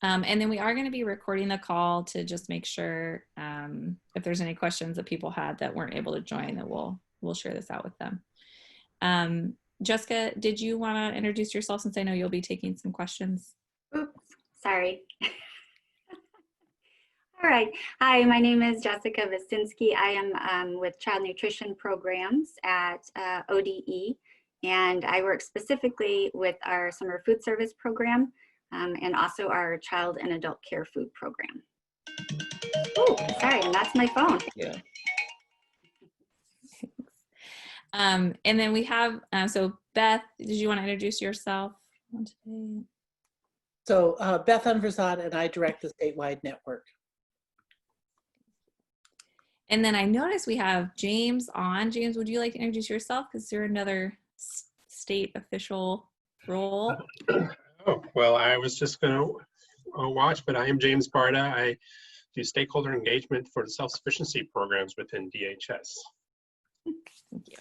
And then we are going to be recording the call to just make sure if there's any questions that people had that weren't able to join, that we'll share this out with them. Jessica, did you want to introduce yourself, since I know you'll be taking some questions? Oops, sorry. All right. Hi, my name is Jessica Vistinsky. I am with Child Nutrition Programs at ODE, and I work specifically with our summer food service program and also our child and adult care food program. Oh, sorry, and that's my phone. Thank you. And then we have, so Beth, did you want to introduce yourself today? So Beth Unversad, and I direct the statewide network. And then I noticed we have James on. James, would you like to introduce yourself? Because you're another state official role. Oh, well, I was just going to watch, but I am James Barta. I do stakeholder engagement for the self-sufficiency programs within DHS. Thank you.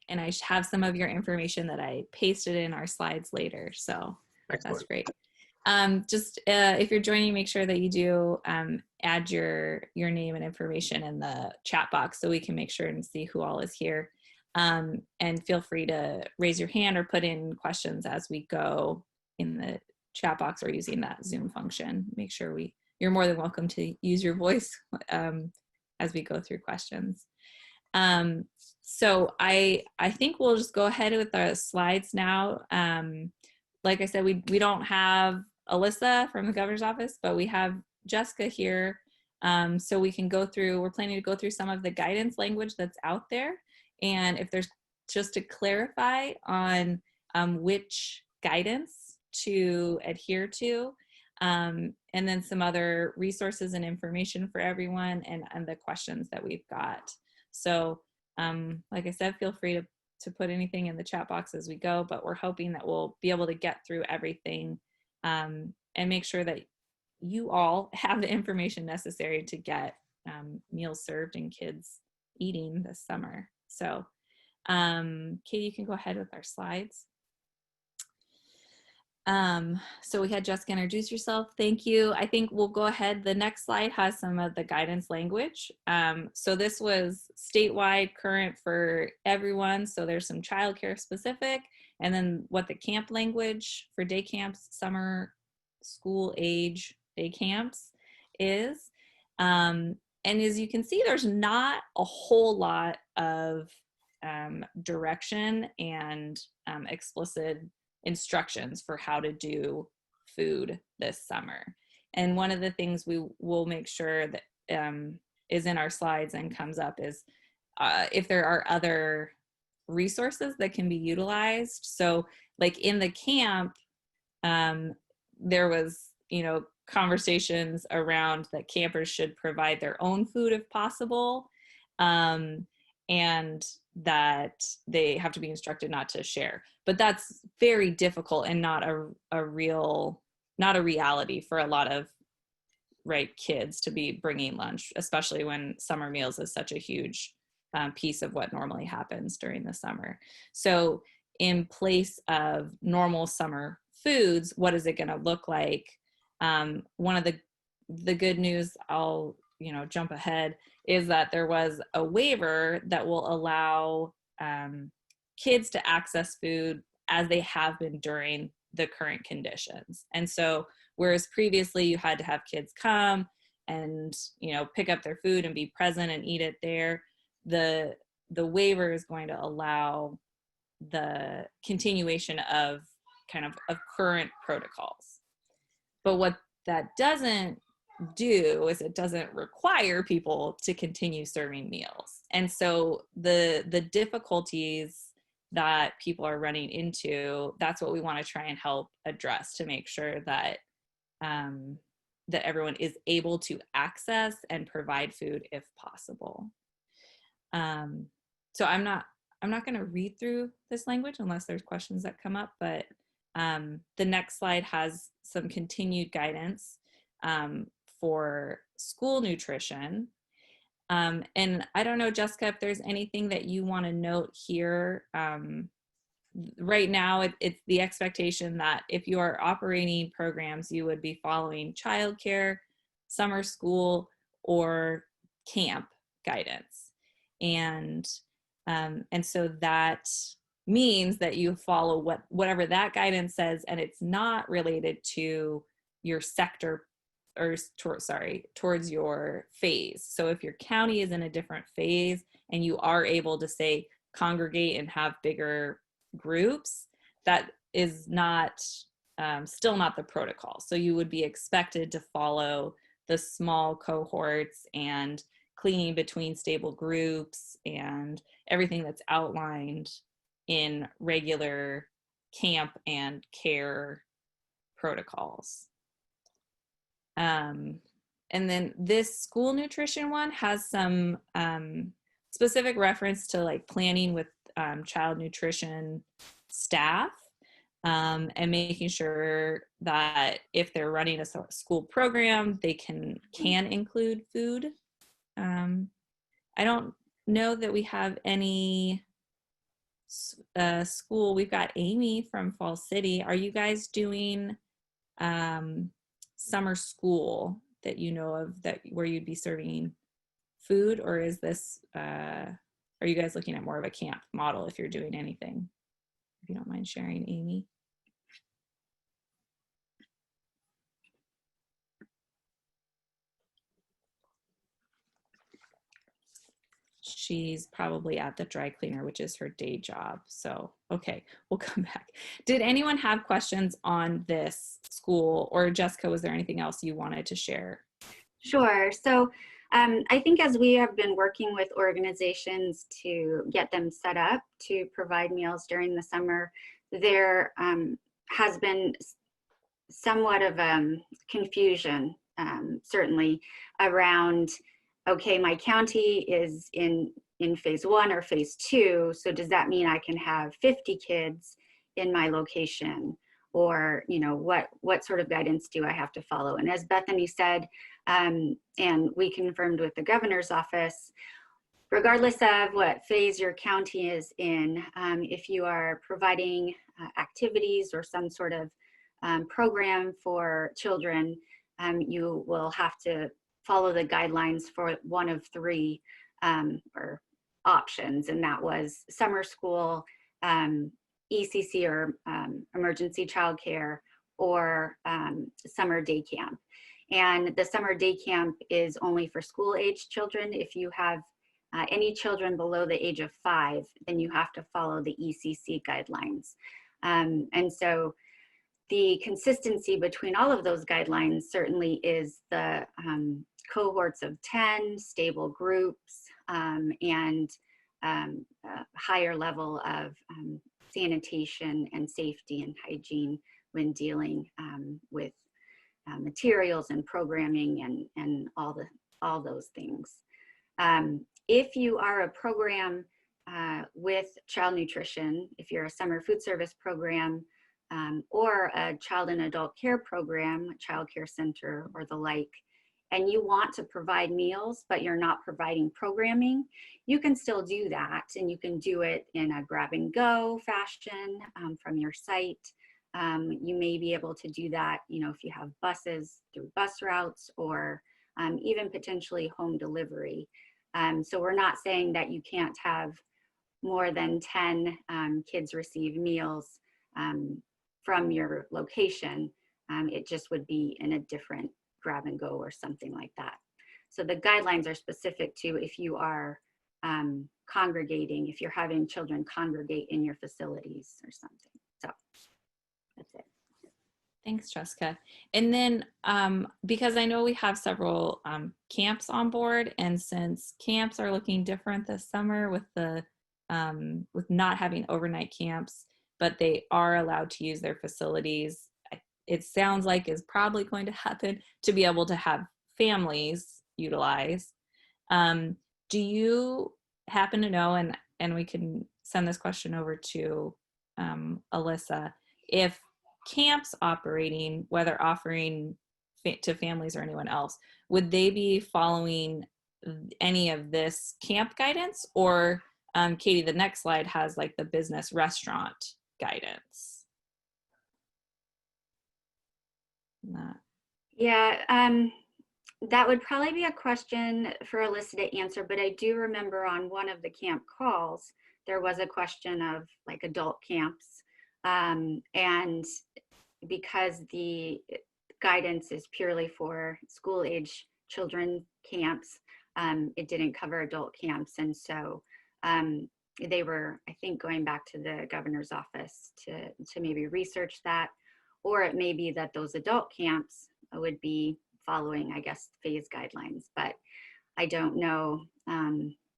And I have some of your information that I pasted in our slides later. So Excellent. That's great. Just if you're joining, make sure that you do add your name and information in the chat box so we can make sure and see who all is here. And feel free to raise your hand or put in questions as we go in the chat box or using that Zoom function. Make sure you're more than welcome to use your voice as we go through questions. So I think we'll just go ahead with the slides now. Like I said, we don't have Alyssa from the governor's office, but we have Jessica here. So we can go through, we're planning to go through some of the guidance language that's out there. And if there's just to clarify on which guidance to adhere to, and then some other resources and information for everyone and the questions that we've got. So like I said, feel free to put anything in the chat box as we go, but we're hoping that we'll be able to get through everything and make sure that you all have the information necessary to get meals served and kids eating this summer. So Katie, you can go ahead with our slides. So we had Jessica introduce yourself. Thank you. I think we'll go ahead. The next slide has some of the guidance language. So this was statewide, current for everyone. So there's some childcare specific, and then what the camp language for day camps, summer school age day camps is. And as you can see, there's not a whole lot of direction and explicit instructions for how to do food this summer. And one of the things we will make sure that is in our slides and comes up is if there are other resources that can be utilized. So like in the camp, there was, conversations around that campers should provide their own food if possible. And that they have to be instructed not to share. But that's very difficult and not a reality for a lot of kids to be bringing lunch, especially when summer meals is such a huge piece of what normally happens during the summer. So in place of normal summer foods, what is it going to look like? One of the good news, I'll jump ahead, is that there was a waiver that will allow kids to access food as they have been during the current conditions. And so whereas previously you had to have kids come and pick up their food and be present and eat it there, the waiver is going to allow the continuation of current protocols. But what that doesn't do is it doesn't require people to continue serving meals. And so the difficulties that people are running into, that's what we want to try and help address to make sure that that everyone is able to access and provide food if possible. So I'm not going to read through this language unless there's questions that come up, but the next slide has some continued guidance for school nutrition. And I don't know, Jessica, if there's anything that you want to note here right now it's the expectation that if you are operating programs, you would be following childcare, summer school, or camp guidance. And so that means that you follow whatever that guidance says, and it's not related to your sector or towards your phase. So if your county is in a different phase and you are able to say congregate and have bigger groups, that is not still not the protocol. So you would be expected to follow the small cohorts and cleaning between stable groups and everything that's outlined in regular camp and care protocols. And then this school nutrition one has some specific reference to like planning with child nutrition staff and making sure that if they're running a school program, they can include food. I don't know that we have any school. We've got Amy from Fall City. Are you guys doing summer school that you know of where you'd be serving food, or is this are you guys looking at more of a camp model if you're doing anything? If you don't mind sharing, Amy. She's probably at the dry cleaner, which is her day job. So, okay, we'll come back. Did anyone have questions on this school, or Jessica, was there anything else you wanted to share? Sure. So I think as we have been working with organizations to get them set up to provide meals during the summer, there has been somewhat of confusion, certainly, around, okay, my county is in phase 1 or phase 2, so does that mean I can have 50 kids in my location? Or, you know, what sort of guidance do I have to follow? And as Bethany said, and we confirmed with the governor's office, regardless of what phase your county is in, if you are providing activities or some sort of program for children, you will have to follow the guidelines for one of 3 or options, and that was summer school, ECC or emergency childcare, or summer day camp. And the summer day camp is only for school-age children. If you have any children below the age of 5, then you have to follow the ECC guidelines. And so the consistency between all of those guidelines certainly is the cohorts of 10, stable groups, and a higher level of sanitation and safety and hygiene when dealing with materials and programming and all those things. If you are a program with child nutrition, if you're a summer food service program, or a child and adult care program, child care center or the like, and you want to provide meals, but you're not providing programming, you can still do that. And you can do it in a grab and go fashion from your site. You may be able to do that, you know, if you have buses through bus routes, or even potentially home delivery. So we're not saying that you can't have more than 10 kids receive meals from your location. It just would be in a different grab and go or something like that. So the guidelines are specific to if you are congregating, if you're having children congregate in your facilities or something. So that's it. Thanks, Jessica. And then because I know we have several camps on board, and since camps are looking different this summer with the with not having overnight camps, but they are allowed to use their facilities, it sounds like is probably going to happen to be able to have families utilize. Do you happen to know, and we can send this question over to Alyssa, if camps operating, whether offering to families or anyone else, would they be following any of this camp guidance? Or Katie, the next slide has like the business restaurant guidance? Not. Yeah, that would probably be a question for Alyssa to answer, but I do remember on one of the camp calls, there was a question of like adult camps. And because the guidance is purely for school age children camps, it didn't cover adult camps. And so they were, I think, going back to the governor's office to maybe research that, or it may be that those adult camps would be following, I guess, phase guidelines, but I don't know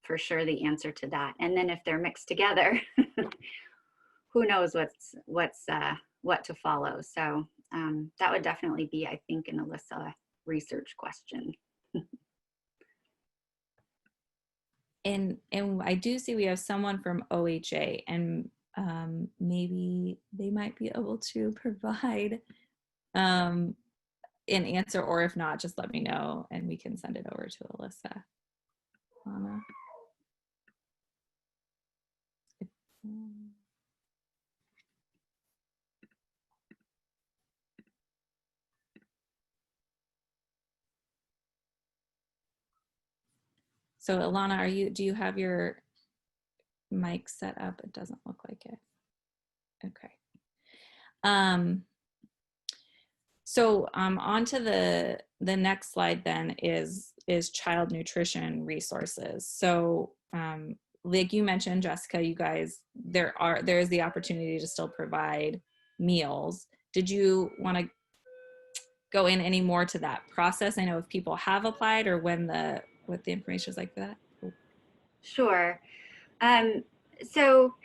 for sure the answer to that. And then if they're mixed together, who knows what to follow. So that would definitely be, I think, an Alyssa research question. And I do see we have someone from OHA, and maybe they might be able to provide an answer, or if not, just let me know and we can send it over to Alyssa. Lana. So Alana, do you have your mic set up? It doesn't look like it. Okay. So on to the next slide then is child nutrition resources. So like you mentioned, Jessica, you guys, there is the opportunity to still provide meals. Did you want to go in any more to that process? I know if people have applied or what the information is like for that. Sure. So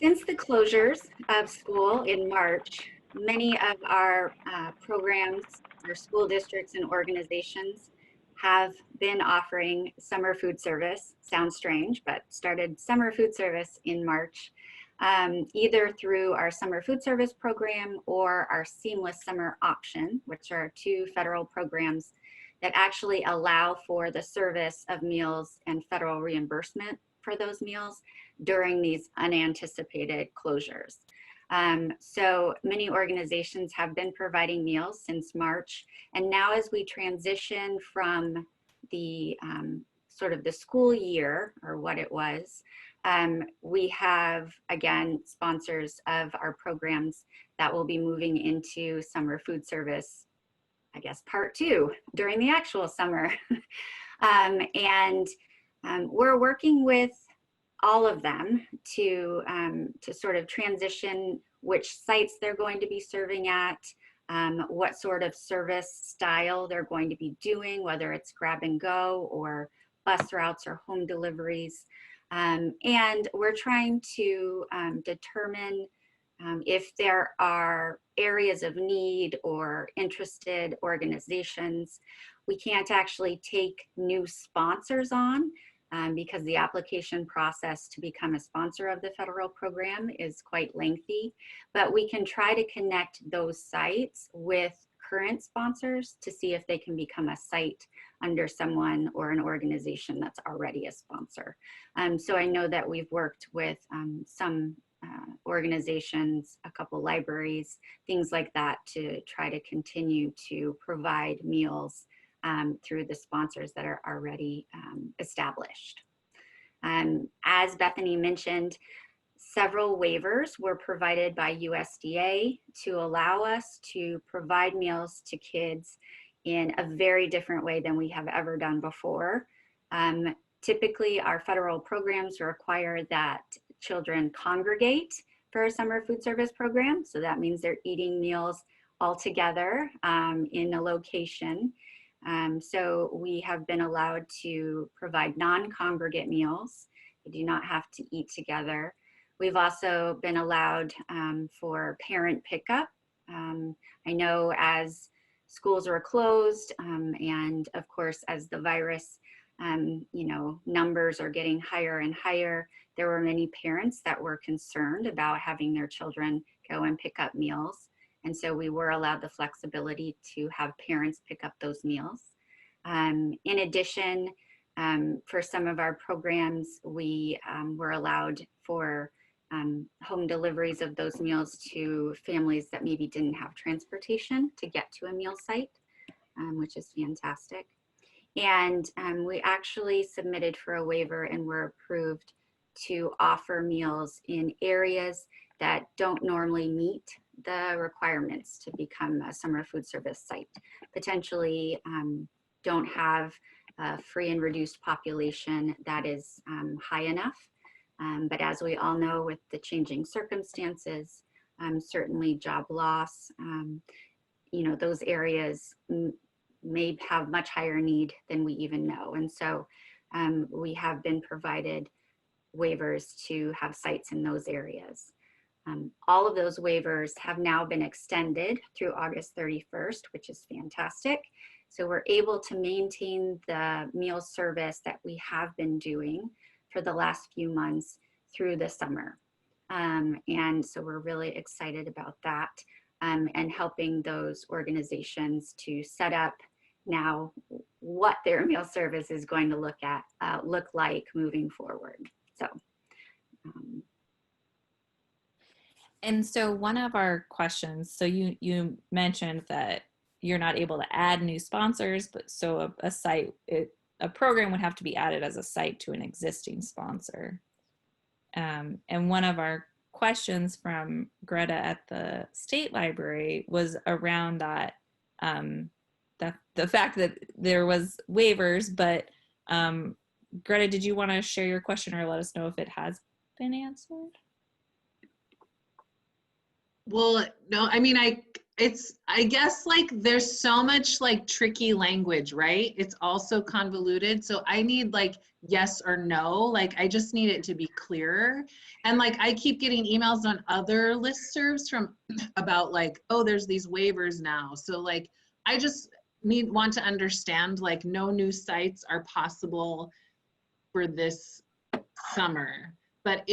since the closures of school in March, many of our programs, our school districts and organizations have been offering summer food service. Sounds strange, but started summer food service in March, either through our summer food service program or our seamless summer option, which are two federal programs that actually allow for the service of meals and federal reimbursement for those meals during these unanticipated closures. So many organizations have been providing meals since March. And now as we transition from the sort of the school year, or what it was, we have, again, sponsors of our programs that will be moving into summer food service, I guess, part 2 during the actual summer. We're working with all of them to sort of transition which sites they're going to be serving at, what sort of service style they're going to be doing, whether it's grab and go or bus routes or home deliveries. And we're trying to determine if there are areas of need or interested organizations. We can't actually take new sponsors on because the application process to become a sponsor of the federal program is quite lengthy, but we can try to connect those sites with current sponsors to see if they can become a site under someone or an organization that's already a sponsor. So I know that we've worked with some organizations, a couple libraries, things like that, to try to continue to provide meals through the sponsors that are already established. As Bethany mentioned, several waivers were provided by USDA to allow us to provide meals to kids in a very different way than we have ever done before. Typically, our federal programs require that children congregate for a summer food service program. So that means they're eating meals all together in a location. So we have been allowed to provide non-congregate meals. They do not have to eat together. We've also been allowed for parent pickup. I know as schools are closed and of course as the virus numbers are getting higher and higher, there were many parents that were concerned about having their children go and pick up meals. And so we were allowed the flexibility to have parents pick up those meals. In addition, for some of our programs, we were allowed for home deliveries of those meals to families that maybe didn't have transportation to get to a meal site, which is fantastic. And we actually submitted for a waiver and were approved to offer meals in areas that don't normally meet the requirements to become a summer food service site. Potentially don't have a free and reduced population that is high enough. But as we all know, with the changing circumstances, certainly job loss, those areas may have much higher need than we even know. And so we have been provided waivers to have sites in those areas. All of those waivers have now been extended through August 31st, which is fantastic. So we're able to maintain the meal service that we have been doing for the last few months through the summer. And so we're really excited about that, and helping those organizations to set up now what their meal service is going to look like moving forward. So. And so one of our questions, so you mentioned that you're not able to add new sponsors, but so a program would have to be added as a site to an existing sponsor. And one of our questions from Greta at the State Library was around that, the fact that there was waivers, but Greta, did you want to share your question or let us know if it has been answered? Well, no, I mean, I guess like there's so much like tricky language, right? It's also convoluted. So I need like yes or no, like I just need it to be clearer. And like I keep getting emails on other listservs from about like, oh, there's these waivers now. So like I just want to understand like no new sites are possible for this summer. But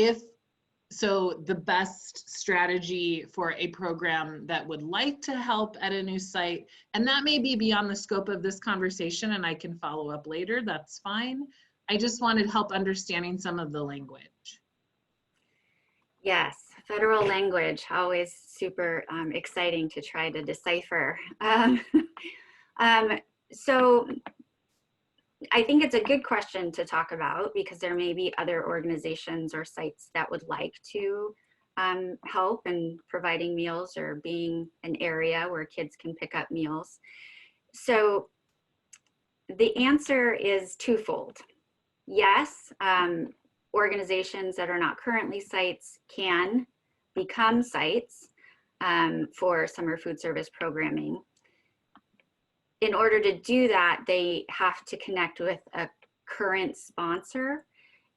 so the best strategy for a program that would like to help at a new site, and that may be beyond the scope of this conversation and I can follow up later, that's fine. I just wanted help understanding some of the language. Yes, federal language, always super exciting to try to decipher. So I think it's a good question to talk about because there may be other organizations or sites that would like to help in providing meals or being an area where kids can pick up meals. So the answer is twofold. Yes, organizations that are not currently sites can become sites for summer food service programming. In order to do that, they have to connect with a current sponsor.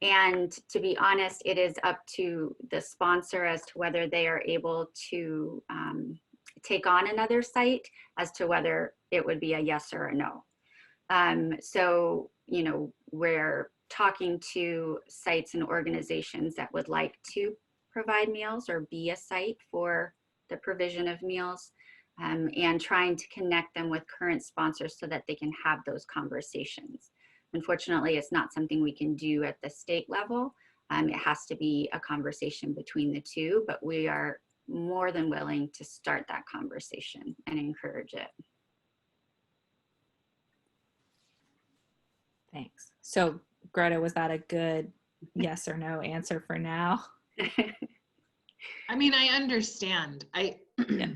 And to be honest, it is up to the sponsor as to whether they are able to take on another site, as to whether it would be a yes or a no. So, we're talking to sites and organizations that would like to provide meals or be a site for the provision of meals. And trying to connect them with current sponsors so that they can have those conversations. Unfortunately, it's not something we can do at the state level. It has to be a conversation between the two, but we are more than willing to start that conversation and encourage it. Thanks. So Greta, was that a good yes or no answer for now? I mean, I understand. Yes.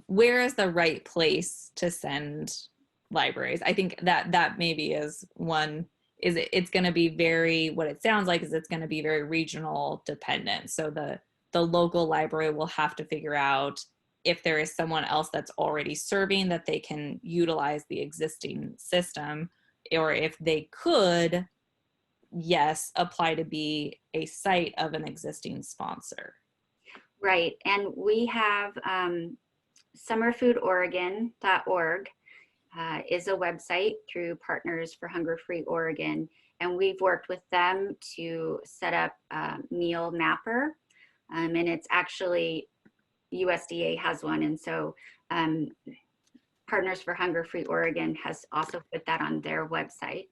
Where is the right place to send libraries? I think that maybe is one. It's going to be what it sounds like is it's going to be very regional dependent. So the local library will have to figure out if there is someone else that's already serving that they can utilize the existing system, or if they could, yes, apply to be a site of an existing sponsor. Right, and we have summerfoodoregon.org is a website through Partners for Hunger Free Oregon, and we've worked with them to set up a meal mapper, and it's actually USDA has one, and so Partners for Hunger Free Oregon has also put that on their website.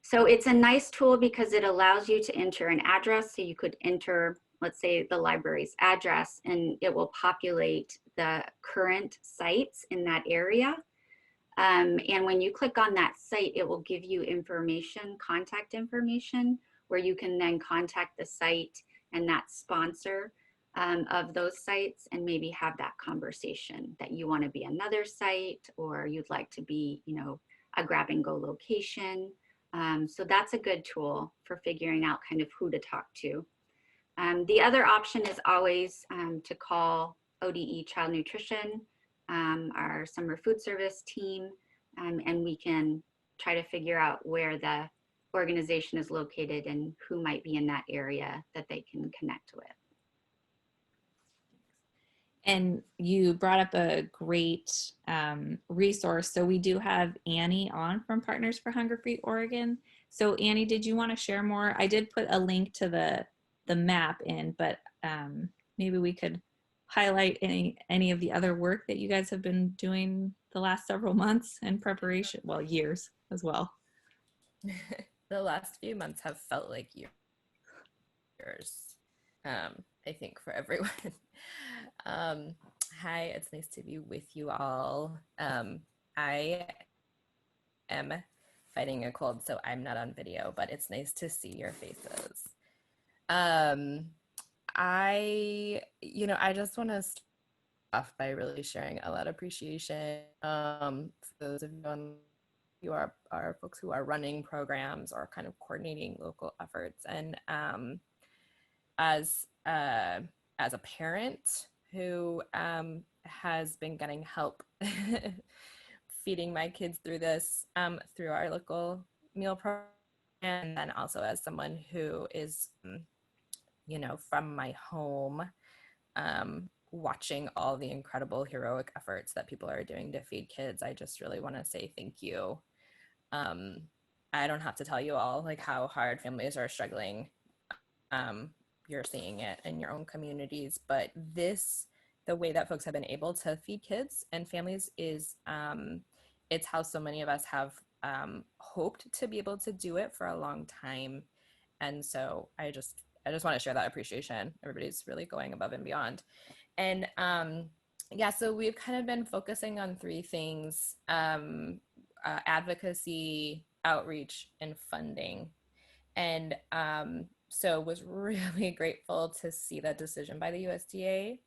So it's a nice tool because it allows you to enter an address. So you could enter, let's say, the library's address, and it will populate the current sites in that area. And when you click on that site, it will give you information, contact information, where you can then contact the site and that sponsor of those sites and maybe have that conversation that you want to be another site, or you'd like to be, you know, a grab and go location. So that's a good tool for figuring out kind of who to talk to. The other option is always to call ODE Child Nutrition, our summer food service team, and we can try to figure out where the organization is located and who might be in that area that they can connect with. And you brought up a great resource. So we do have Annie on from Partners for Hunger Free Oregon. So Annie, did you want to share more? I did put a link to the map in, but maybe we could highlight any of the other work that you guys have been doing the last several months in preparation, well, years as well. The last few months have felt like years, I think, for everyone. Hi, it's nice to be with you all. I am fighting a cold, so I'm not on video, but it's nice to see your faces. I just want to start off by really sharing a lot of appreciation for those of you are folks who are running programs or kind of coordinating local efforts. And as a parent who has been getting help feeding my kids through this through our local meal program, and then also as someone who is from my home, watching all the incredible heroic efforts that people are doing to feed kids, I just really want to say thank you. I don't have to tell you all like how hard families are struggling. You're seeing it in your own communities, but the way that folks have been able to feed kids and families is it's how so many of us have hoped to be able to do it for a long time. And so I just want to share that appreciation. Everybody's really going above and beyond. And so we've kind of been focusing on three things: advocacy, outreach, and funding. And so was really grateful to see that decision by the USDA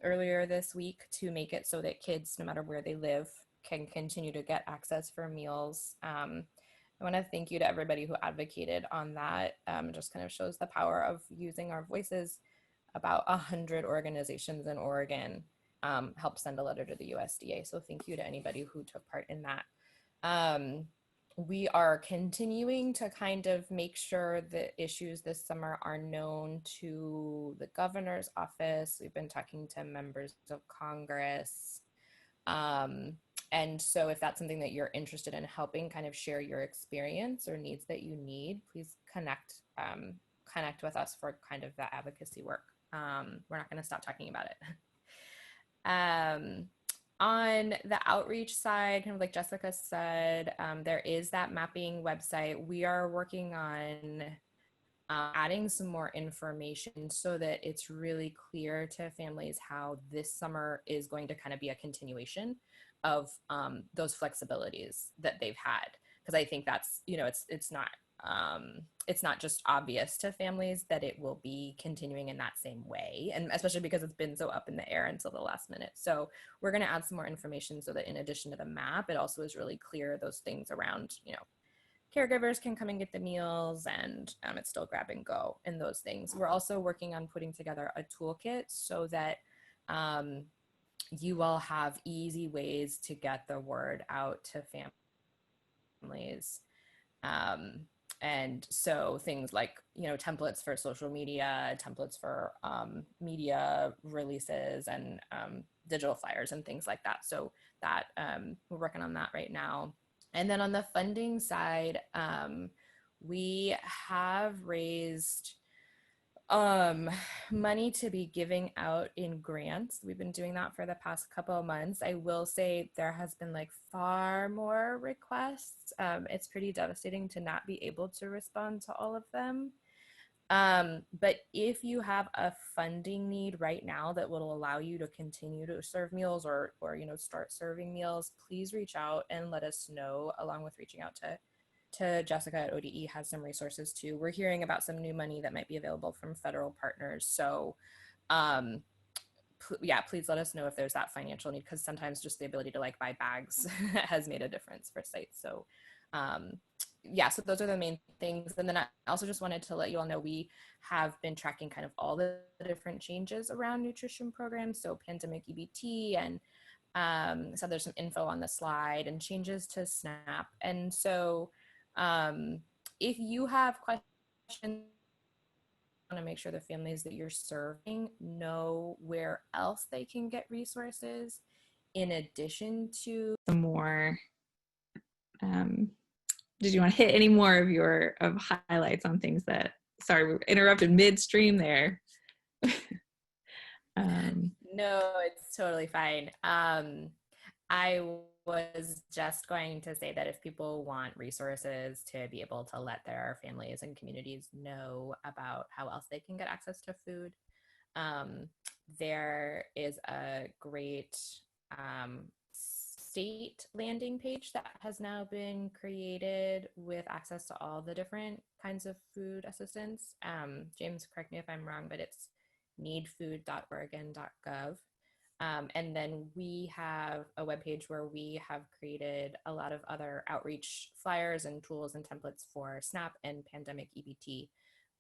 earlier this week to make it so that kids, no matter where they live, can continue to get access for meals. I want to thank you to everybody who advocated on that. It just kind of shows the power of using our voices. About 100 organizations in Oregon helped send a letter to the USDA. So thank you to anybody who took part in that. We are continuing to kind of make sure the issues this summer are known to the governor's office. We've been talking to members of Congress. And so if that's something that you're interested in helping kind of share your experience or needs that you need, please connect with us for kind of that advocacy work. We're not going to stop talking about it. On the outreach side, kind of like Jessica said, there is that mapping website. We are working on adding some more information so that it's really clear to families how this summer is going to kind of be a continuation of those flexibilities that they've had. Because I think that's, it's not just obvious to families that it will be continuing in that same way, and especially because it's been so up in the air until the last minute. So we're going to add some more information so that in addition to the map, it also is really clear those things around, caregivers can come and get the meals, and it's still grab and go and those things. We're also working on putting together a toolkit so that you all have easy ways to get the word out to families. And so things like, templates for social media, templates for media releases, and digital flyers and things like that. So that we're working on that right now. And then on the funding side, we have raised Money to be giving out in grants. We've been doing that for the past couple of months. I will say there has been like far more requests. It's pretty devastating to not be able to respond to all of them. But if you have a funding need right now that will allow you to continue to serve meals or start serving meals, please reach out and let us know, along with reaching out to Jessica at ODE has some resources too. We're hearing about some new money that might be available from federal partners. So yeah, please let us know if there's that financial need, because sometimes just the ability to like buy bags has made a difference for sites. So yeah, so those are the main things. And then I also just wanted to let you all know we have been tracking kind of all the different changes around nutrition programs. So pandemic EBT and so there's some info on the slide and changes to SNAP. And so if you have questions, want to make sure the families that you're serving know where else they can get resources in addition to some more. Did you want to hit any more of highlights on things that, sorry, we interrupted midstream there. No, it's totally fine. I was just going to say that if people want resources to be able to let their families and communities know about how else they can get access to food, there is a great state landing page that has now been created with access to all the different kinds of food assistance. James, correct me if I'm wrong, but it's needfood.oregon.gov. And then we have a webpage where we have created a lot of other outreach flyers and tools and templates for SNAP and pandemic EBT.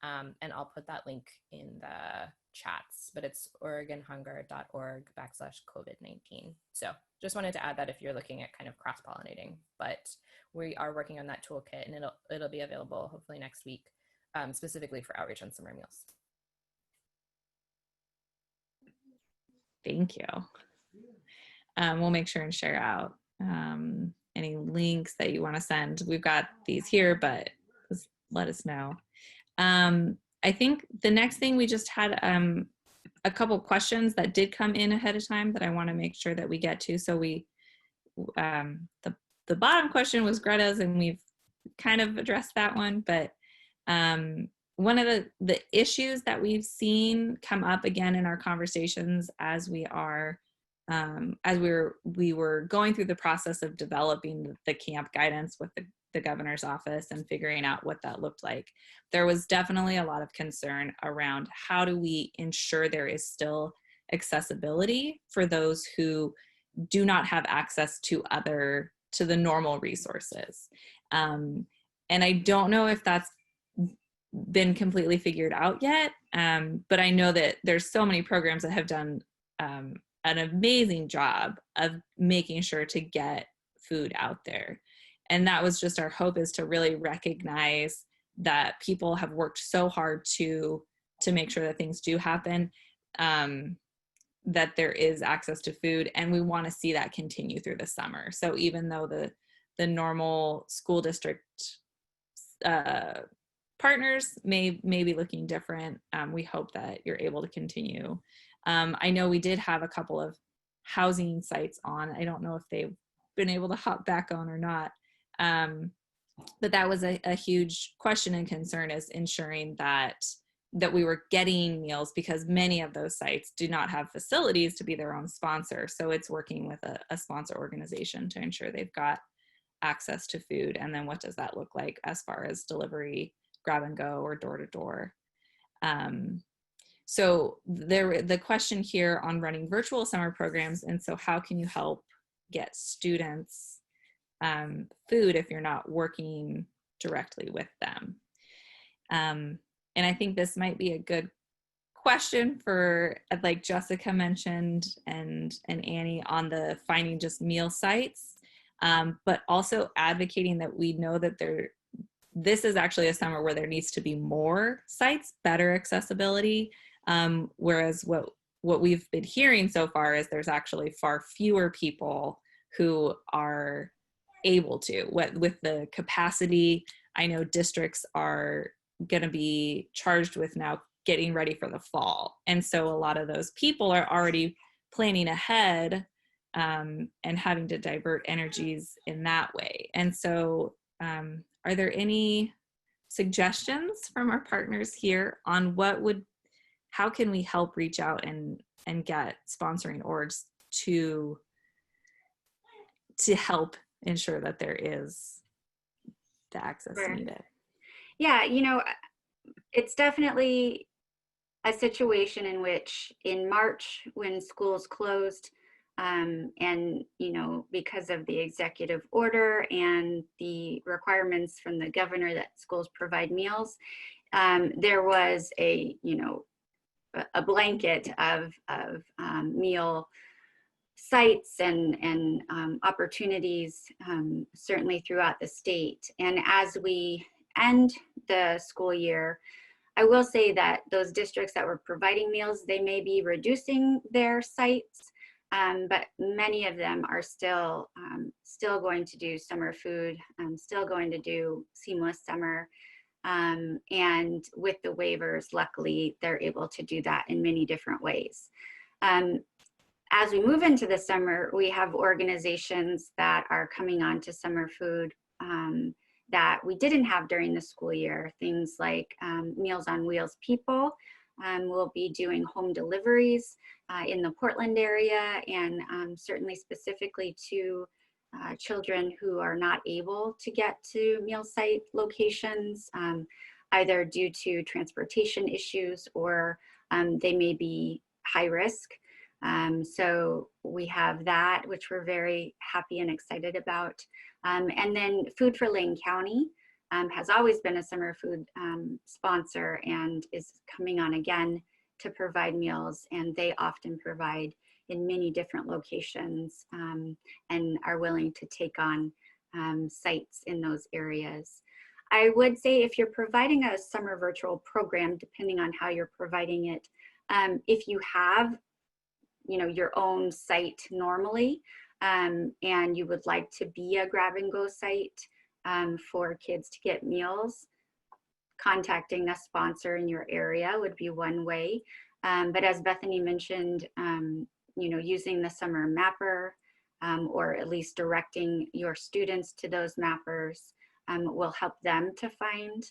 And I'll put that link in the chats, but it's oregonhunger.org/COVID-19. So just wanted to add that if you're looking at kind of cross-pollinating, but we are working on that toolkit and it'll be available hopefully next week, specifically for outreach on summer meals. Thank you. We'll make sure and share out any links that you want to send. We've got these here, but let us know. I think the next thing, we just had a couple questions that did come in ahead of time that I want to make sure that we get to. So the bottom question was Greta's, and we've kind of addressed that one, but one of the issues that we've seen come up again in our conversations as we were going through the process of developing the camp guidance with the governor's office and figuring out what that looked like, there was definitely a lot of concern around how do we ensure there is still accessibility for those who do not have access to the normal resources. And I don't know if that's been completely figured out yet, but I know that there's so many programs that have done an amazing job of making sure to get food out there. And that was just our hope, is to really recognize that people have worked so hard to make sure that things do happen, that there is access to food, and we want to see that continue through the summer. So even though the normal school district partners may be looking different, we hope that you're able to continue. I know we did have a couple of housing sites on. I don't know if they've been able to hop back on or not. But that was a huge question and concern, is ensuring that we were getting meals, because many of those sites do not have facilities to be their own sponsor. So it's working with a sponsor organization to ensure they've got access to food. And then what does that look like as far as delivery, grab and go, or door to door? So the question here on running virtual summer programs, and so how can you help get students food if you're not working directly with them? And I think this might be a good question for, like Jessica mentioned and Annie, on the finding just meal sites, but also advocating that we know that this is actually a summer where there needs to be more sites, better accessibility, whereas what we've been hearing so far is there's actually far fewer people who are able to. With the capacity, I know districts are going to be charged with now getting ready for the fall. And so a lot of those people are already planning ahead and having to divert energies in that way. And so are there any suggestions from our partners here on how can we help reach out and get sponsoring orgs to help ensure that there is the access needed? Yeah, it's definitely a situation in which in March, when schools closed, and because of the executive order and the requirements from the governor that schools provide meals, there was a blanket of meal sites and opportunities, certainly throughout the state. And as we end the school year, I will say that those districts that were providing meals, they may be reducing their sites, but many of them are still going to do summer food, still going to do seamless summer. And with the waivers, luckily, they're able to do that in many different ways. As we move into the summer, we have organizations that are coming on to summer food that we didn't have during the school year. Things like Meals on Wheels people will be doing home deliveries in the Portland area, and certainly specifically to children who are not able to get to meal site locations, either due to transportation issues or they may be high risk. So we have that, which we're very happy and excited about. And then Food for Lane County has always been a summer food sponsor and is coming on again to provide meals, and they often provide in many different locations and are willing to take on sites in those areas. I would say if you're providing a summer virtual program, depending on how you're providing it, if you have your own site normally, and you would like to be a grab and go site for kids to get meals, contacting a sponsor in your area would be one way. But as Bethany mentioned, using the summer mapper or at least directing your students to those mappers will help them to find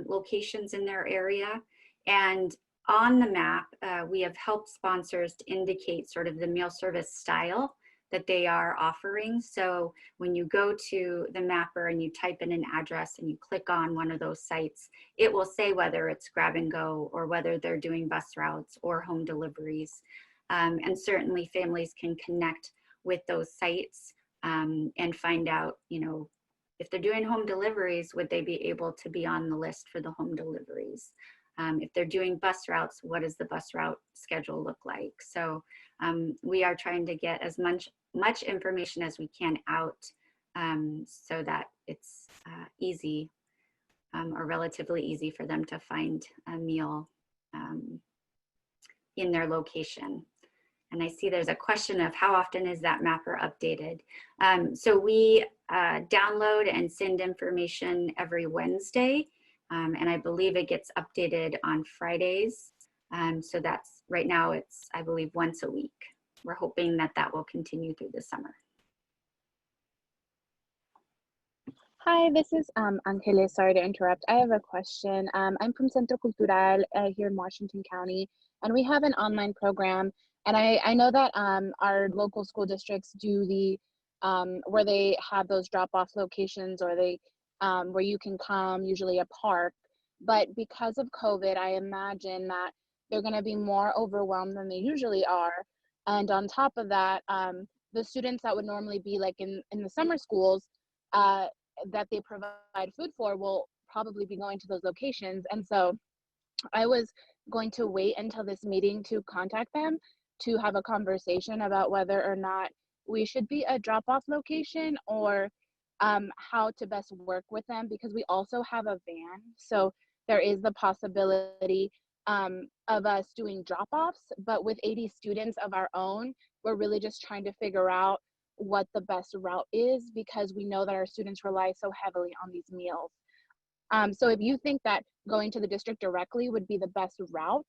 locations in their area. And on the map, we have helped sponsors to indicate sort of the meal service style that they are offering. So when you go to the mapper and you type in an address and you click on one of those sites, it will say whether it's grab and go or whether they're doing bus routes or home deliveries. And certainly families can connect with those sites and find out, if they're doing home deliveries, would they be able to be on the list for the home deliveries? If they're doing bus routes, what does the bus route schedule look like? So we are trying to get as much information as we can out so that it's easy or relatively easy for them to find a meal in their location. And I see there's a question of how often is that mapper updated? So we download and send information every Wednesday. And I believe it gets updated on Fridays. So that's right now it's, I believe, once a week. We're hoping that that will continue through the summer. Hi, this is Angeles. Sorry to interrupt. I have a question. I'm from Centro Cultural here in Washington County, and we have an online program. And I know that our local school districts do the, where they have those drop-off locations, or they, where you can come, usually a park. But because of COVID, I imagine that they're gonna be more overwhelmed than they usually are. And on top of that, the students that would normally be like in the summer schools that they provide food for will probably be going to those locations. And so I was going to wait until this meeting to contact them to have a conversation about whether or not we should be a drop-off location or how to best work with them, because we also have a van. So there is the possibility of us doing drop-offs, but with 80 students of our own, we're really just trying to figure out what the best route is, because we know that our students rely so heavily on these meals. So if you think that going to the district directly would be the best route,